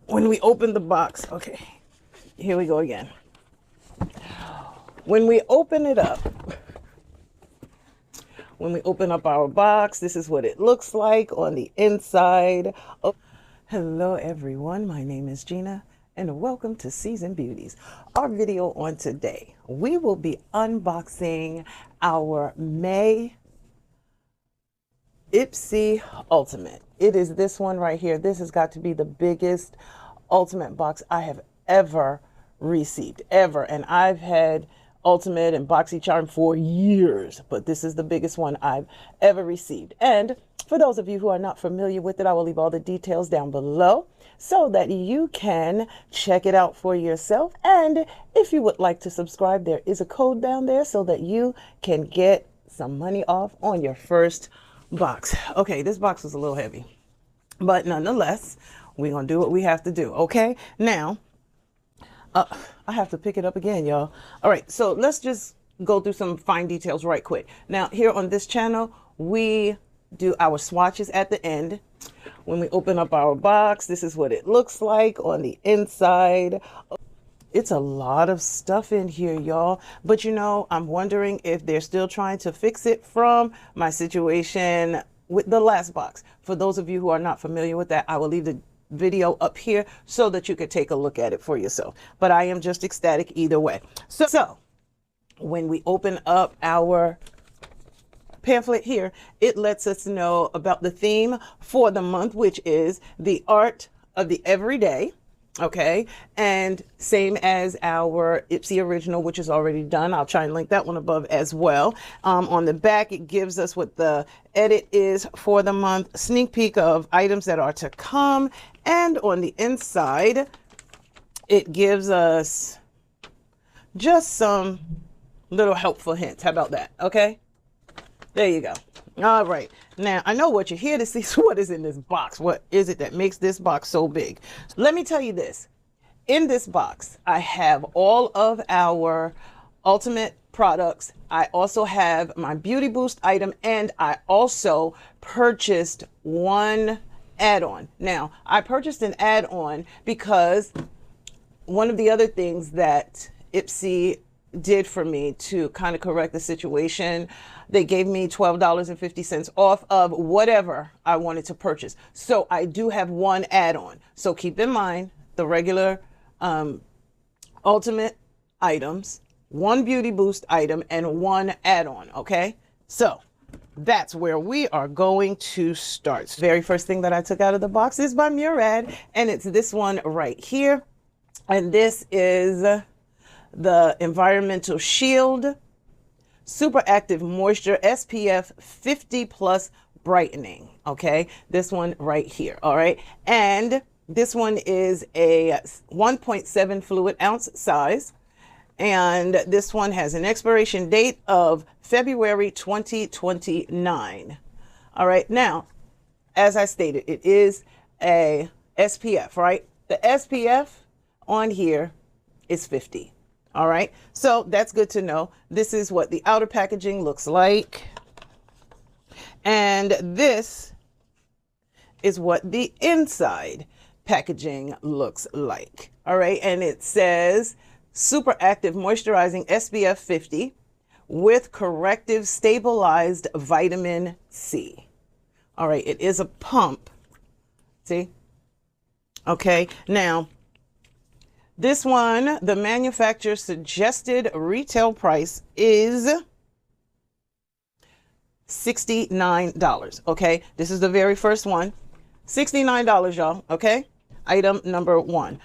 When we open the box, okay, here we go again. When we open it up, when we open up our box, this is what it looks like on the inside. Oh, hello everyone, my name is Gina and welcome to Seasoned Beauties. Our video on today, we will be unboxing our May IPSY Ultimate. It is this one right here. This has got to be the biggest Ultimate box I have ever received, ever. And I've had Ultimate and BOXYCHARM for years, but this is the biggest one I've ever received. And for those of you who are not familiar with it, I will leave all the details down below so that you can check it out for yourself. And if you would like to subscribe, there is a code down there so that you can get some money off on your first box. Okay, this box was a little heavy, but nonetheless, we're gonna do what we have to do. Okay, now I have to pick it up again, y'all. All right, so let's just go through some fine details right quick. Now, here on this channel, we do our swatches at the end. When we open up our box, this is what it looks like on the inside. It's a lot of stuff in here, y'all. But you know, I'm wondering if they're still trying to fix it from my situation with the last box. For those of you who are not familiar with that, I will leave the video up here so that you could take a look at it for yourself. But I am just ecstatic either way. So when we open up our pamphlet here, it lets us know about the theme for the month, which is the art of the everyday. Okay, and same as our IPSY original, which is already done. I'll try and link that one above as well. On the back, it gives us what the edit is for the month, sneak peek of items that are to come, and on the inside, it gives us just some little helpful hints. How about that? Okay, there you go. All right, now I know what you're here to see. So what is in this box? What is it that makes this box so big? Let me tell you this. In this box, I have all of our Ultimate products. I also have my Beauty Boost item, and I also purchased one add-on. Now, I purchased an add-on because one of the other things that IPSY did for me to kind of correct the situation, they gave me $12.50 off of whatever I wanted to purchase. So I do have one add-on. So keep in mind the regular Ultimate items, one Beauty Boost item, and one add-on. Okay, so that's where we are going to start. Very first thing that I took out of the box is by Murad, and it's this one right here. And this is the Environmental Shield Super Active Moisture SPF 50 Plus Brightening. Okay, this one right here. All right, and this one is a 1.7 fluid ounce size, and this one has an expiration date of February 2029. All right, now, as I stated, it is a SPF, right? The SPF on here is 50. All right, so that's good to know. This is what the outer packaging looks like. And this is what the inside packaging looks like. All right, and it says Super Active Moisturizing SPF 50 with Corrective Stabilized Vitamin C. All right, it is a pump. See? Okay, now, this one, the manufacturer suggested retail price is $69. Okay, this is the very first one. $69, y'all. Okay, item number one.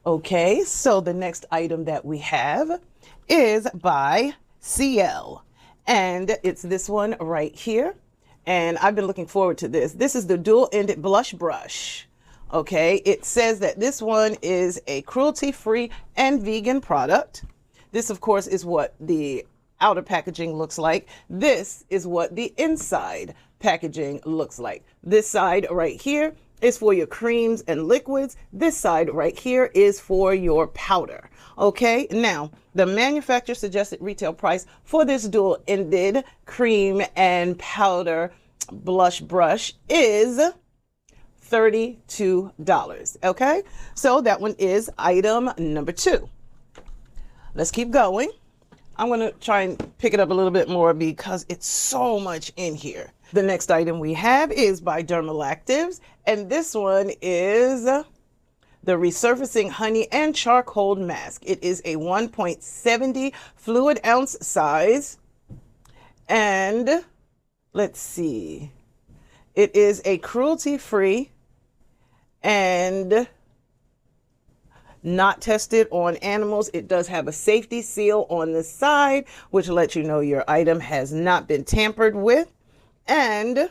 Okay, so the next item that we have is by CL, and it's this one right here. And I've been looking forward to this. This is the dual-ended blush brush. Okay, it says that this one is a cruelty-free and vegan product. This, of course, is what the outer packaging looks like. This is what the inside packaging looks like. This side right here is for your creams and liquids. This side right here is for your powder. Okay, now the manufacturer suggested retail price for this dual-ended cream and powder blush brush is $32. Okay, so that one is item number 2. Let's keep going. I'm going to try and pick it up a little bit more because it's so much in here. The next item we have is by Dermal Actives, and this one is the Resurfacing Honey and Charcoal Mask. It is a 1.70 fluid ounce size, and let's see, it is a cruelty-free and not tested on animals. It does have a safety seal on the side, which lets you know your item has not been tampered with. And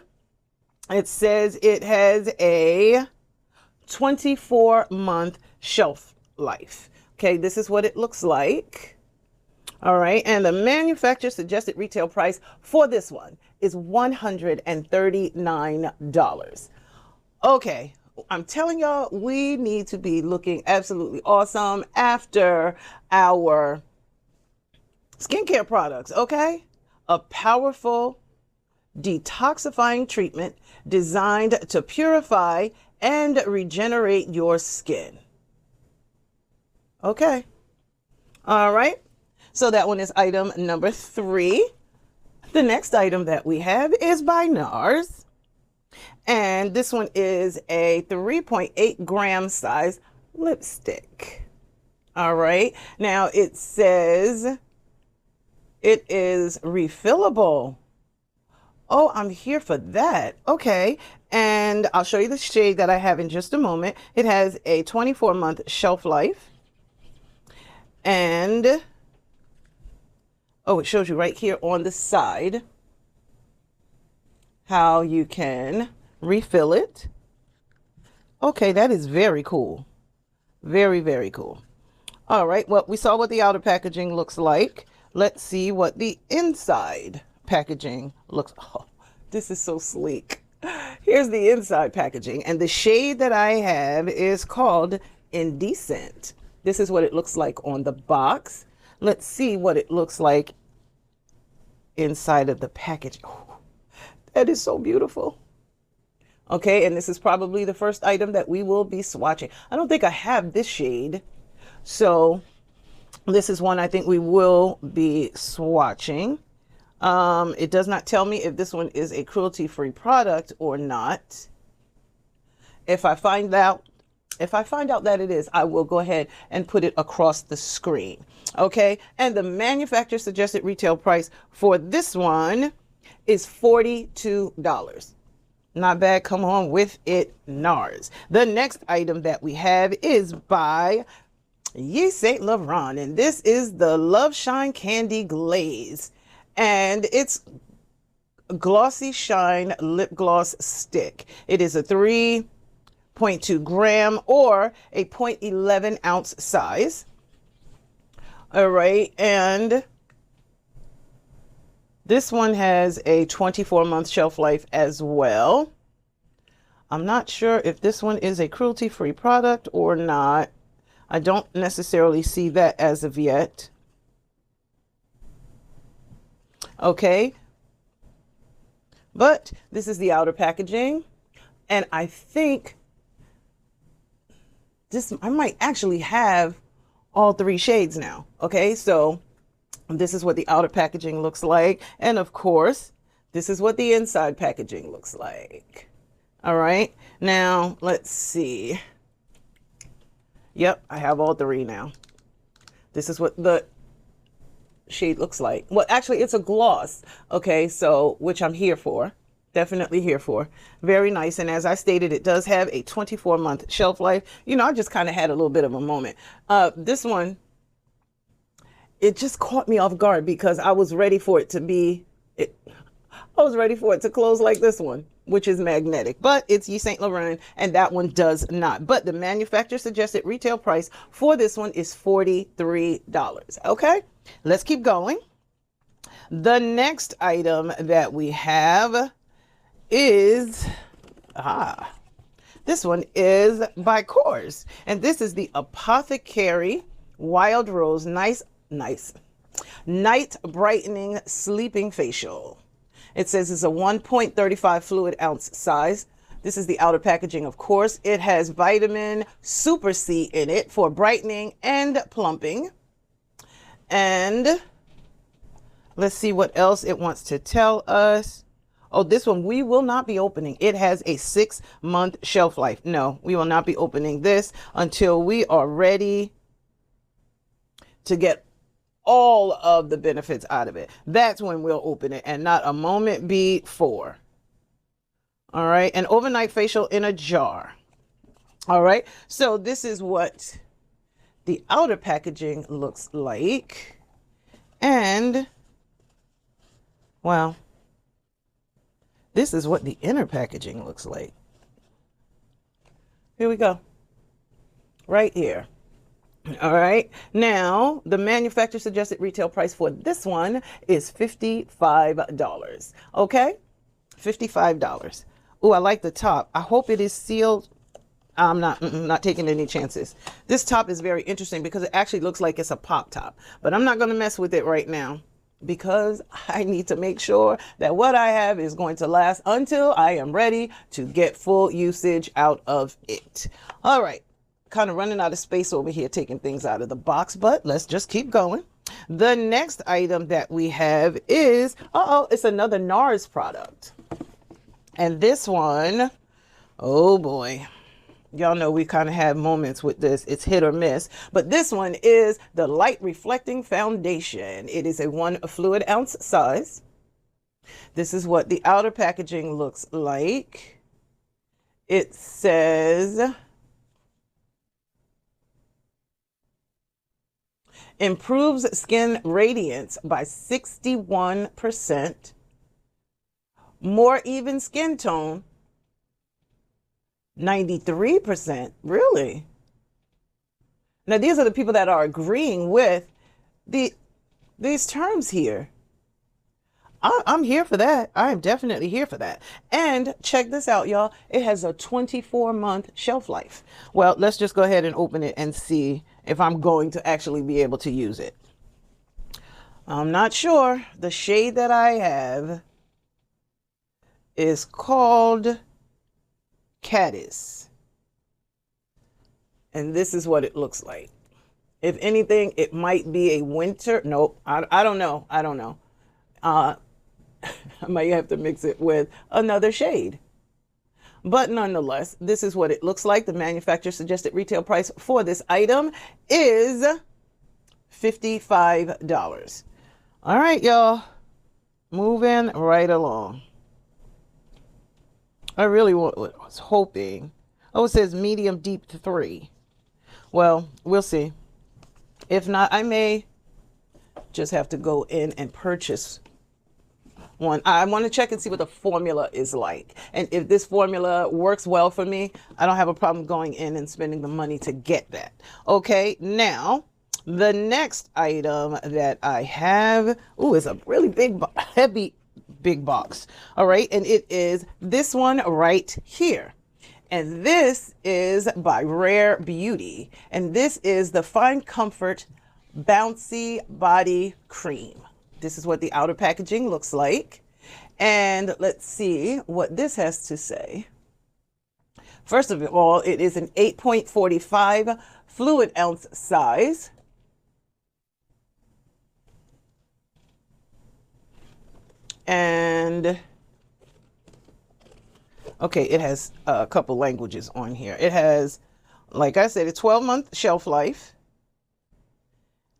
it says it has a 24-month shelf life. Okay, this is what it looks like. All right, and the manufacturer suggested retail price for this one is $139. Okay, I'm telling y'all, we need to be looking absolutely awesome after our skincare products, okay? A powerful detoxifying treatment designed to purify and regenerate your skin. Okay. All right. So that one is item number 3. The next item that we have is by NARS. And this one is a 3.8 gram size lipstick. All right. Now it says it is refillable. Oh, I'm here for that. Okay. And I'll show you the shade that I have in just a moment. It has a 24-month shelf life. And, oh, it shows you right here on the side how you can refill it. Okay, that is very cool. Very, very cool. All right, well, we saw what the outer packaging looks like. Let's see what the inside packaging looks. Oh, this is so sleek. Here's the inside packaging, and the shade that I have is called Indecent. This is what it looks like on the box. Let's see what it looks like inside of the package. Oh, that is so beautiful. Okay, and this is probably the first item that we will be swatching. I don't think I have this shade, so this is one I think we will be swatching. It does not tell me if this one is a cruelty-free product or not. If I find out that it is, I will go ahead and put it across the screen. Okay, and the manufacturer suggested retail price for this one is $42. Not bad. Come on with it, NARS. The next item that we have is by Yves Saint Laurent, and this is the Love Shine Candy Glaze, and it's Glossy Shine Lip Gloss Stick. It is a 3.2 gram or a 0.11 ounce size. All right, and this one has a 24-month shelf life as well. I'm not sure if this one is a cruelty-free product or not. I don't necessarily see that as of yet. Okay, but this is the outer packaging, and I think I might actually have all 3 shades now. Okay, so this is what the outer packaging looks like. And of course, this is what the inside packaging looks like. All right, now let's see. Yep, I have all 3 now. This is what the shade looks like. Well, actually, it's a gloss. Okay, so which I'm here for. Definitely here for. Very nice. And as I stated, it does have a 24-month shelf life. You know, I just kind of had a little bit of a moment. This one, it just caught me off guard because I was ready for it to be, I was ready for it to close like this one, which is magnetic, but it's Yves Saint Laurent, and that one does not. But the manufacturer suggested retail price for this one is $43. Okay, let's keep going. The next item that we have is, this one is by Korres, and this is the Apothecary Wild Rose Night Brightening Sleeping Facial. It says it's a 1.35 fluid ounce size. This is the outer packaging, of course. It has vitamin Super C in it for brightening and plumping. And let's see what else it wants to tell us. Oh, this one we will not be opening. It has a 6-month shelf life. No, we will not be opening this until we are ready to get all of the benefits out of it. That's when we'll open it, and not a moment before. All right, an overnight facial in a jar. All right, so this is what the outer packaging looks like. And, well, this is what the inner packaging looks like. Here we go. Right here. All right. Now, the manufacturer suggested retail price for this one is $55. Okay? $55. Oh, I like the top. I hope it is sealed. I'm not taking any chances. This top is very interesting because it actually looks like it's a pop top, but I'm not going to mess with it right now because I need to make sure that what I have is going to last until I am ready to get full usage out of it. All right. Kind of running out of space over here taking things out of the box, but let's just keep going. The next item that we have is, it's another NARS product. And this one, oh boy, y'all know we kind of have moments with this. It's hit or miss, but this one is the light reflecting foundation. It is a 1 fluid ounce size. This is what the outer packaging looks like. It says improves skin radiance by 61%, more even skin tone, 93%. Really? Now, these are the people that are agreeing with these terms here. I'm here for that. I am definitely here for that. And check this out, y'all. It has a 24-month shelf life. Well, let's just go ahead and open it and see if I'm going to actually be able to use it. I'm not sure. The shade that I have is called Caddis. And this is what it looks like. If anything, it might be a winter. Nope. I don't know. I don't know. I might have to mix it with another shade. But nonetheless, this is what it looks like. The manufacturer suggested retail price for this item is $55. All right, y'all. Moving right along. I really was hoping. Oh, it says medium deep 3. Well, we'll see. If not, I may just have to go in and purchase one. I want to check and see what the formula is like. And if this formula works well for me, I don't have a problem going in and spending the money to get that. Okay, now the next item that I have, is a really big, heavy, big box. All right, and it is this one right here. And this is by Rare Beauty. And this is the Fine Comfort Bouncy Body Cream. This is what the outer packaging looks like. And let's see what this has to say. First of all, it is an 8.45 fluid ounce size. And okay, it has a couple languages on here. It has, like I said, a 12-month shelf life.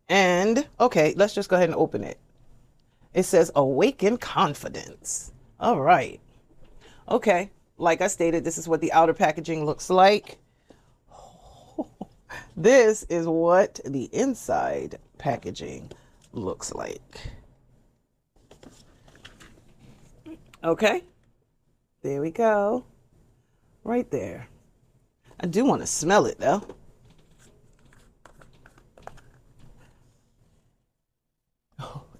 And okay, let's just go ahead and open it. It says awaken confidence. All right. Okay. Like I stated, this is what the outer packaging looks like. This is what the inside packaging looks like. Okay. There we go. Right there. I do want to smell it though.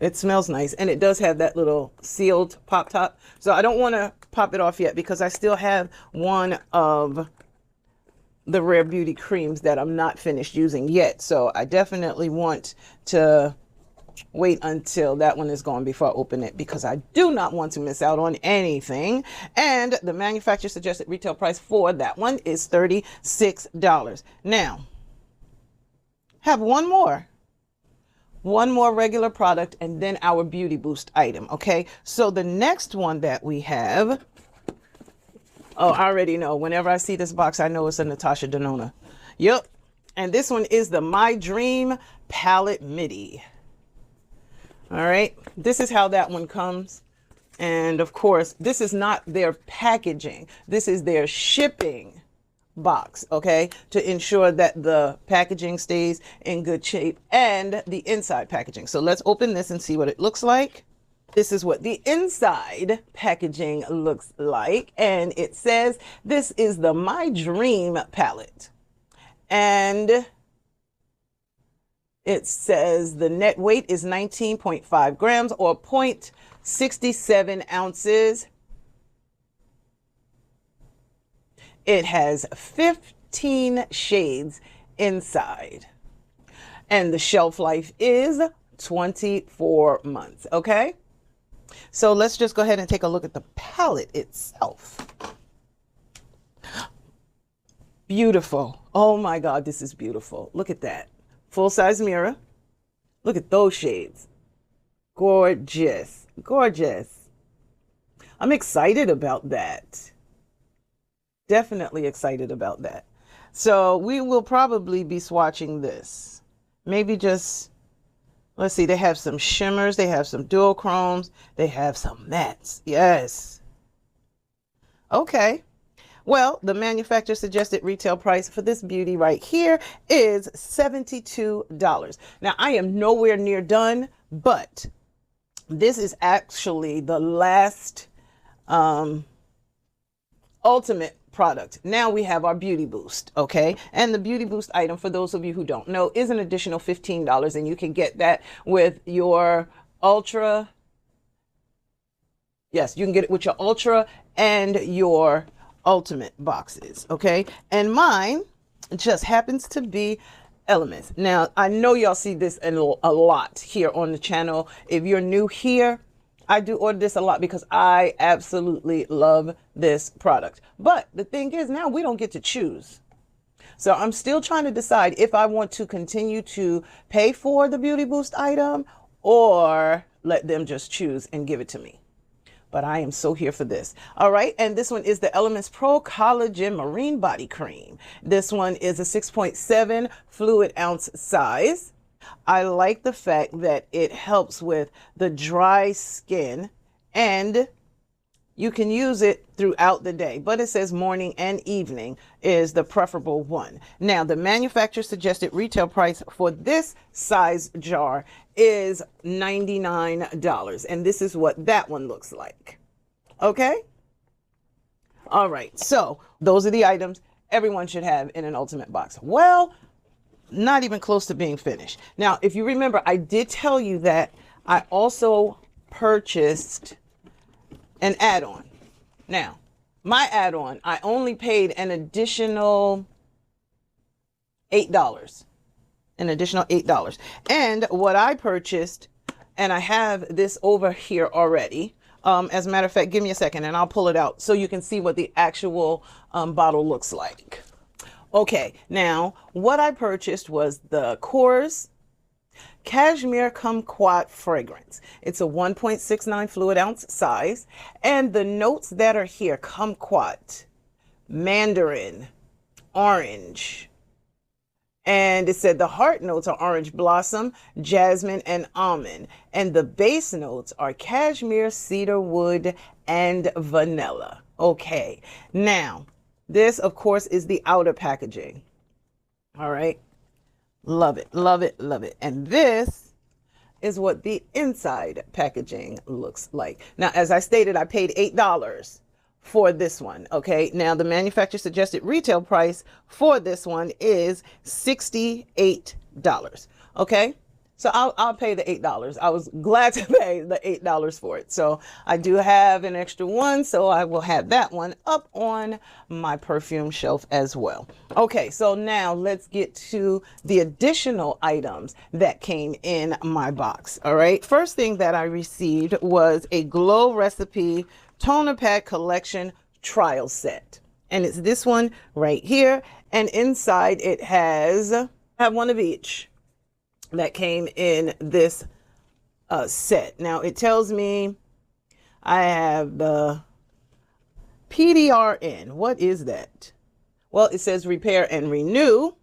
It smells nice, and it does have that little sealed pop top. So I don't want to pop it off yet because I still have one of the Rare Beauty creams that I'm not finished using yet. So I definitely want to wait until that one is gone before I open it, because I do not want to miss out on anything. And the manufacturer suggested retail price for that one is $36. Now, have one more regular product and then our Beauty Boost item. Okay, so the next one that we have, oh, I already know. Whenever I see this box, I know it's a Natasha Denona. Yep. And this one is the My Dream Palette Midi. All right. This is how that one comes. And of course, this is not their packaging. This is their shipping box, okay, to ensure that the packaging stays in good shape and the inside packaging. So let's open this and see what it looks like. This is what the inside packaging looks like. And it says this is the My Dream palette. And it says the net weight is 19.5 grams or 0.67 ounces. It has 15 shades inside. And the shelf life is 24 months, okay? So let's just go ahead and take a look at the palette itself. Beautiful. Oh my God, this is beautiful. Look at that. Full-size mirror. Look at those shades. Gorgeous. Gorgeous. I'm excited about that. Definitely excited about that. So we will probably be swatching this. Maybe just, let's see, they have some shimmers, they have some dual chromes, they have some mattes. Yes. Okay. Well, the manufacturer suggested retail price for this beauty right here is $72. Now, I am nowhere near done, but this is actually the last ultimate product. Now we have our Beauty Boost, okay? And the Beauty Boost item, for those of you who don't know, is an additional $15, and you can get that with your Ultra. Yes, you can get it with your Ultra and your Ultimate boxes, okay? And mine just happens to be Elements. Now, I know y'all see this a lot here on the channel. If you're new here, I do order this a lot because I absolutely love this product. But the thing is, now we don't get to choose. So I'm still trying to decide if I want to continue to pay for the Beauty Boost item or let them just choose and give it to me. But I am so here for this. All right. And this one is the Elements Pro Collagen Marine Body Cream. This one is a 6.7 fluid ounce size. I like the fact that it helps with the dry skin, and you can use it throughout the day, but it says morning and evening is the preferable one. Now, the manufacturer suggested retail price for this size jar is $99, and this is what that one looks like. Okay. All right. So those are the items everyone should have in an ultimate box. Well, not even close to being finished. Now, if you remember, I did tell you that I also purchased an add-on. Now, my add-on, I only paid an additional $8. An additional $8. And what I purchased, and I have this over here already. As a matter of fact, give me a second and I'll pull it out so you can see what the actual bottle looks like. Okay, now what I purchased was the Korres Cashmere Kumquat fragrance. It's a 1.69 fluid ounce size, and the notes that are here: kumquat, mandarin, orange, and it said the heart notes are orange blossom, jasmine, and almond, and the base notes are cashmere, cedar wood, and vanilla. Okay, now this, of course, is the outer packaging. All right. Love it, love it, love it. And this is what the inside packaging looks like. Now, as I stated, I paid $8 for this one. Okay. Now, the manufacturer suggested retail price for this one is $68. Okay. So I'll pay the $8. I was glad to pay the $8 for it. So I do have an extra one, so I will have that one up on my perfume shelf as well. Okay, so now let's get to the additional items that came in my box. All right, first thing that I received was a Glow Recipe Toner Pad Collection Trial Set. And it's this one right here. And inside it has, I have one of each that came in this set. Now it tells me I have the PDRN. What is that? Well, it says repair and renew.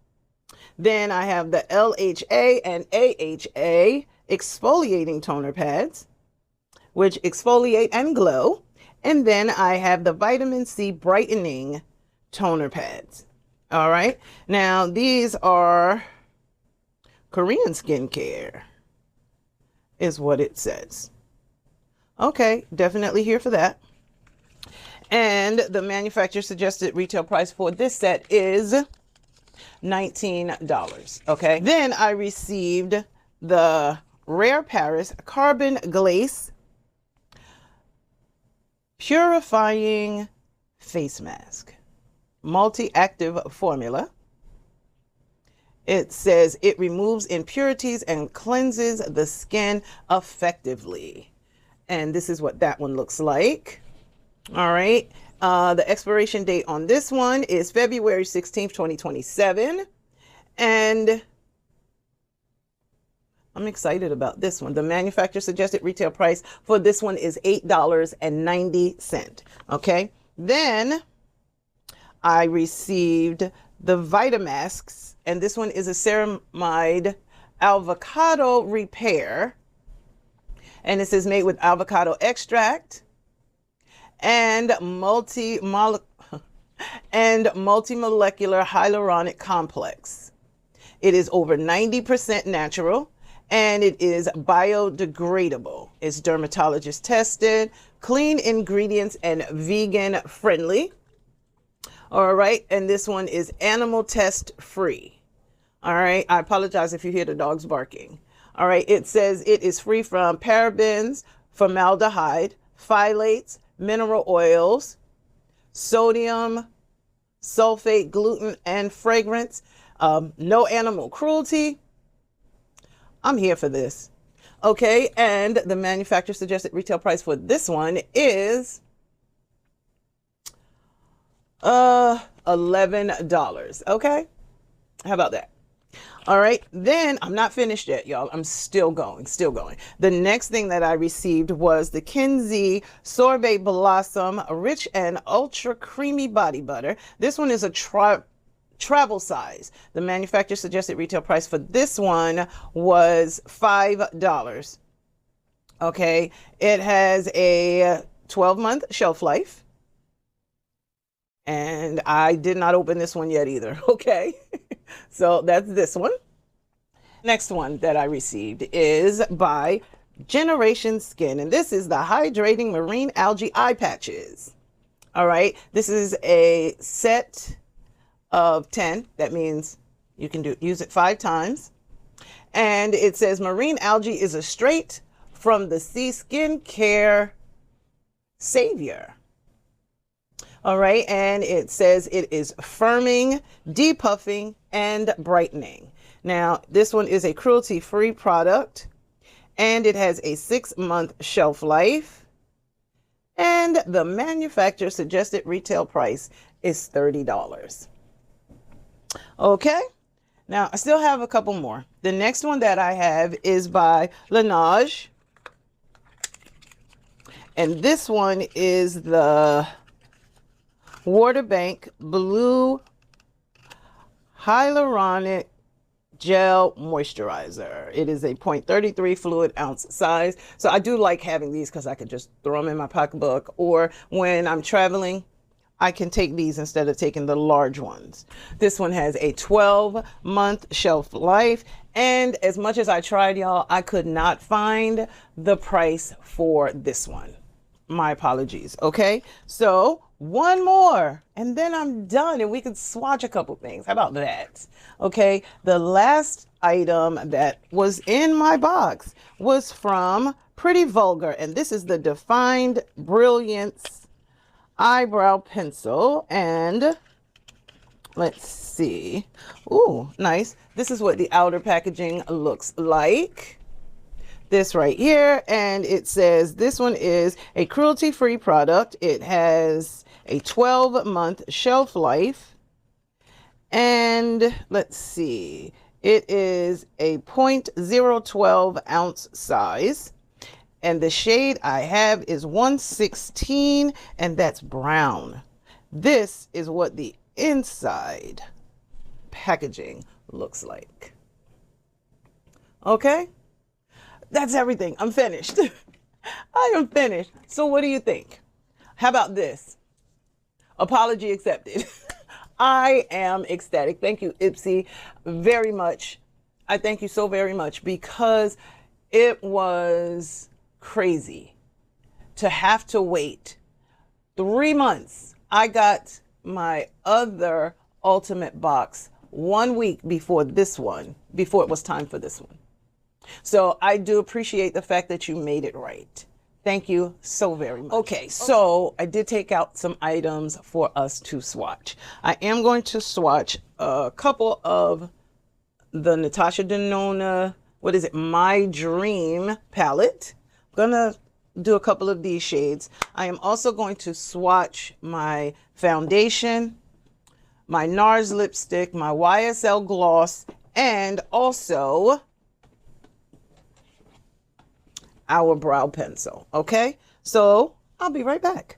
Then I have the LHA and AHA exfoliating toner pads, which exfoliate and glow. And then I have the vitamin C brightening toner pads. All right. Now these are Korean skincare is what it says. Okay, definitely here for that. And the manufacturer suggested retail price for this set is $19. Okay, then I received the Rare Paris Carbon Glace Purifying Face Mask, multi-active formula. It says it removes impurities and cleanses the skin effectively. And this is what that one looks like. All right. The expiration date on this one is February 16th, 2027. And I'm excited about this one. The manufacturer suggested retail price for this one is $8.90. Okay. Then I received the Vitamasks. And this one is a ceramide avocado repair. And this is made with avocado extract and multi-molecular hyaluronic complex. It is over 90% natural and it is biodegradable. It's dermatologist tested, clean ingredients, and vegan friendly. All right, and this one is animal test free. All right, I apologize if you hear the dogs barking. All right, it says it is free from parabens, formaldehyde, phthalates, mineral oils, sodium, sulfate, gluten, and fragrance. No animal cruelty. I'm here for this. Okay, and the manufacturer suggested retail price for this one is $11. Okay, how about that? All right, then I'm not finished yet, y'all. I'm still going. The next thing that I received was the Kenzie Sorbet Blossom Rich and Ultra Creamy Body Butter. This one is a travel size. The manufacturer suggested retail price for this one was $5. Okay, it has a 12-month shelf life. And I did not open this one yet either. Okay, so that's this one. Next one that I received is by Generation Skin, and this is the Hydrating Marine Algae Eye Patches. All right, this is a set of 10. That means you can use it 5 times. And it says marine algae is a straight from the sea skincare savior. All right, and it says it is firming, depuffing, and brightening. Now, this one is a cruelty-free product, and it has a 6-month shelf life. And the manufacturer suggested retail price is $30. Okay, now I still have a couple more. The next one that I have is by Laneige, and this one is the Waterbank Blue Hyaluronic Gel Moisturizer. It is a 0.33 fluid ounce size. So I do like having these because I could just throw them in my pocketbook, or when I'm traveling, I can take these instead of taking the large ones. This one has a 12-month shelf life. And as much as I tried, y'all, I could not find the price for this one. My apologies. Okay, so one more and then I'm done and we can swatch a couple things. How about that? Okay, the last item that was in my box was from Pretty Vulgar, and this is the Defined Brilliance eyebrow pencil. And let's see. Ooh, nice. This is what the outer packaging looks like. This right here, and it says this one is a cruelty-free product. It has a 12-month shelf life. And let's see, it is a 0.012 ounce size. And the shade I have is 116, and that's brown. This is what the inside packaging looks like. Okay, that's everything. I'm finished. I am finished. So what do you think? How about this? Apology accepted. I am ecstatic. Thank you, IPSY, very much. I thank you so very much, because it was crazy to have to wait 3 months. I got my other Ultimate box 1 week before this one, before it was time for this one. So I do appreciate the fact that you made it right. Thank you so very much. Okay, so I did take out some items for us to swatch. I am going to swatch a couple of the Natasha Denona, what is it, My Dream palette. I'm gonna do a couple of these shades. I am also going to swatch my foundation, my NARS lipstick, my YSL gloss, and also our brow pencil. Okay, so I'll be right back.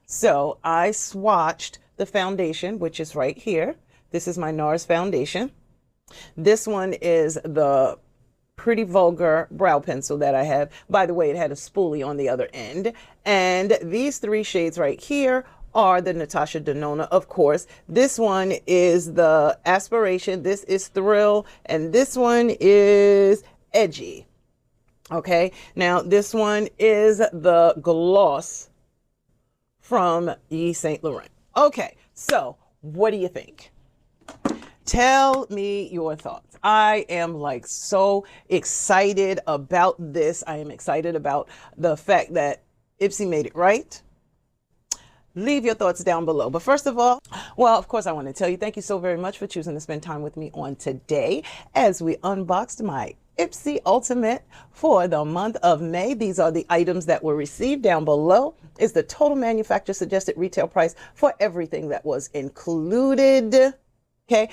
So I swatched the foundation, which is right here. This is my NARS foundation. This one is the Pretty Vulgar brow pencil that I have. By the way, it had a spoolie on the other end. And these 3 shades right here are the Natasha Denona, of course. This one is the Aspiration, this is Thrill, and this one is Edgy. Okay, now this one is the gloss from Yves Saint Laurent. Okay, so what do you think? Tell me your thoughts. I am like so excited about this. I am excited about the fact that IPSY made it right. Leave your thoughts down below. But first of all, well, of course, I want to tell you, thank you so very much for choosing to spend time with me on today as we unboxed my IPSY Ultimate for the month of May. These are the items that were received. Down below is the total manufacturer suggested retail price for everything that was included. Okay.